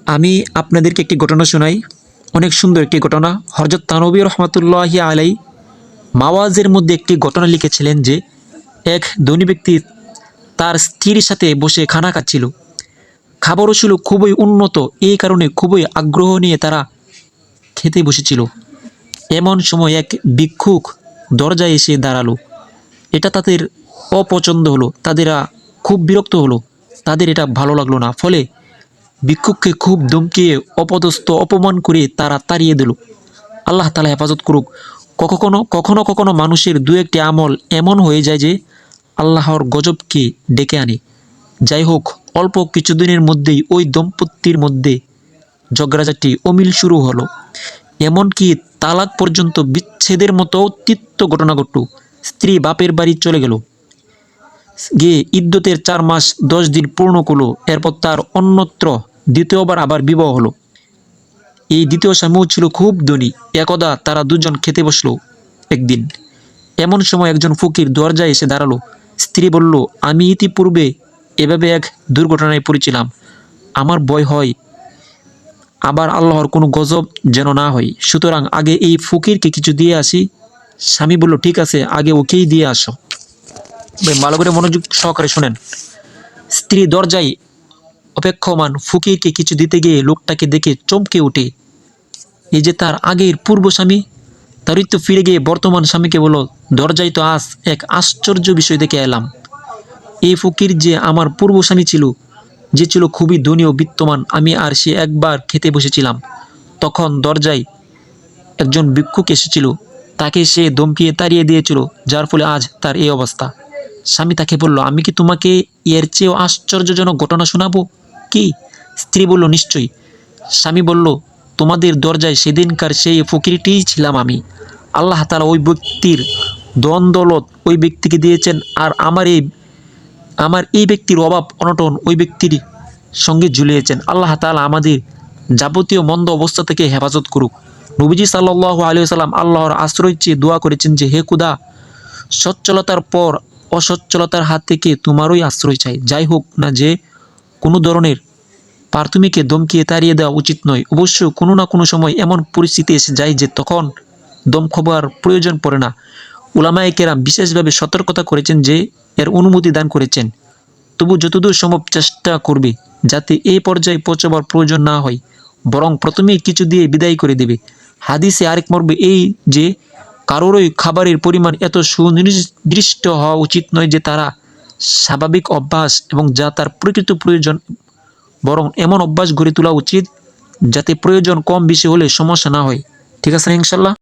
আমি আপনাদেরকে একটি ঘটনা শোনাই। অনেক সুন্দর একটি ঘটনা। হযরত থানবী রহমাতুল্লাহি আলাইহি মাওয়াজের মধ্যে একটি ঘটনা লিখেছিলেন যে এক ধনী ব্যক্তি তার স্ত্রীর সাথে বসে খানা খাচ্ছিল। খাবারও ছিল খুবই উন্নত, এই কারণে খুবই আগ্রহ নিয়ে তারা খেতে বসেছিল। এমন সময় এক ভিক্ষুক দরজায় এসে দাঁড়ালো। এটা তাদের অপছন্দ হলো, তাদেরা খুব বিরক্ত হলো, তাদের এটা ভালো লাগলো না। ফলে ভিক্ষুককে খুব ধমকিয়ে অপদস্থ অপমান করে তারা তাড়িয়ে দিল। আল্লাহ তাআলা হেফাজত করুক। কখনো কখনো কখনো মানুষের দু একটি আমল এমন হয়ে যায় যে আল্লাহর গজবকে ডেকে আনে। যাই হোক, অল্প কিছুদিনের মধ্যেই ওই দম্পতির মধ্যে ঝগড়াঝাটি অমিল শুরু হলো। এমনকি তালাক পর্যন্ত বিচ্ছেদের মতো তিক্ত ঘটনা ঘটল। স্ত্রী বাপের বাড়ি চলে গেল, গিয়ে ইদ্যতের 4 মাস 10 দিন পূর্ণ করলো। এরপর তার অন্যত্র দ্বিতীয়বার আবার বিবাহ হলো। এই দ্বিতীয় স্বামীও ছিল খুব ধনী। একদা তারা দুজন খেতে বসলো একদিন। এমন সময় একজন ফকির দরজায় এসে দাঁড়ালো। স্ত্রী বলল, আমি ইতিপূর্বে এভাবে এক দুর্ঘটনায় পড়েছিলাম, আমার ভয় হয় আবার আল্লাহর কোনো গজব যেন না হয়, সুতরাং আগে এই ফকিরকে কিছু দিয়ে আসি। স্বামী বলল, ঠিক আছে, আগে ওকেই দিয়ে আসো। ভালো করে মনোযোগ সহকারে শোনেন। স্ত্রী দরজায় অপেক্ষমান ফকিরকে কিছু দিতে গিয়ে লোকটাকে দেখে চমকে ওঠে। এই যে তার আগের পূর্ব স্বামী, তারই তো ফিরে গিয়ে বর্তমান স্বামীকে বলল, দরজায় তো আজ এক আশ্চর্য বিষয় দেখে এলাম। এই ফকির যে আমার পূর্ব স্বামী ছিল, যে ছিল খুবই ধনী ও বিত্তমান। আমি আর সে একবার খেতে বসেছিলাম, তখন দরজায় একজন ভিক্ষুক এসেছিল, তাকে সে ধমকিয়ে তাড়িয়ে দিয়েছিল, যার ফলে আজ তার এই অবস্থা। স্বামী তাকে বলল, আমি কি তোমাকে এর চেয়েও আশ্চর্যজনক ঘটনা শোনাবো কি? স্ত্রী বলল, নিশ্চয়ই। স্বামী বলল, তোমাদের দরজায় সেদিনকার সেই ফকিরটিই ছিলাম আমি। আল্লাহ তাআলা ওই ব্যক্তির ধন দৌলত ওই ব্যক্তিকে দিয়েছেন, আর আমার এই ব্যক্তির অভাব অনটন ওই ব্যক্তির সঙ্গে ঝুলিয়েছেন। আল্লাহ তাআলা আমাদের যাবতীয় মন্দ অবস্থা থেকে হেফাজত করুক। নবীজি সাল্লাল্লাহু আলাইহি ওয়াসাল্লাম আল্লাহর আশ্রয় চেয়ে দোয়া করেছেন যে, হে খুদা, সচ্ছলতার পর অসচ্ছলতার হাত থেকে তোমারই আশ্রয় চাই। যাই হোক না, যে কোনো ধরনের প্রাথমিকে ধমকিয়ে তাড়িয়ে দেওয়া উচিত নয়। অবশ্য কোনো না কোনো সময় এমন পরিস্থিতি এসে যায় যে তখন দমকবার প্রয়োজন পড়ে না। উলামায়ে কেরাম বিশেষভাবে সতর্কতা করেছেন যে এর অনুমতি দান করেছেন। তবু যতদূর সম্ভব চেষ্টা করবে যাতে এই পর্যায়ে পৌঁছবার প্রয়োজন না হয়, বরং প্রথমেই কিছু দিয়ে বিদায় করে দেবে। হাদিসে আরেক মর্মে এই যে কারোরই খাবারের পরিমাণ এত সুনির্দিষ্ট হওয়া উচিত নয় যে তারা স্বাভাবিক অভ্যাস এবং যা তার প্রকৃত প্রয়োজন, বরং এমন অভ্যাস গড়ে তোলা উচিত যাতে প্রয়োজন কম বেশি হলে সমস্যা না হয়। ঠিক আছে না ইনশাল্লাহ?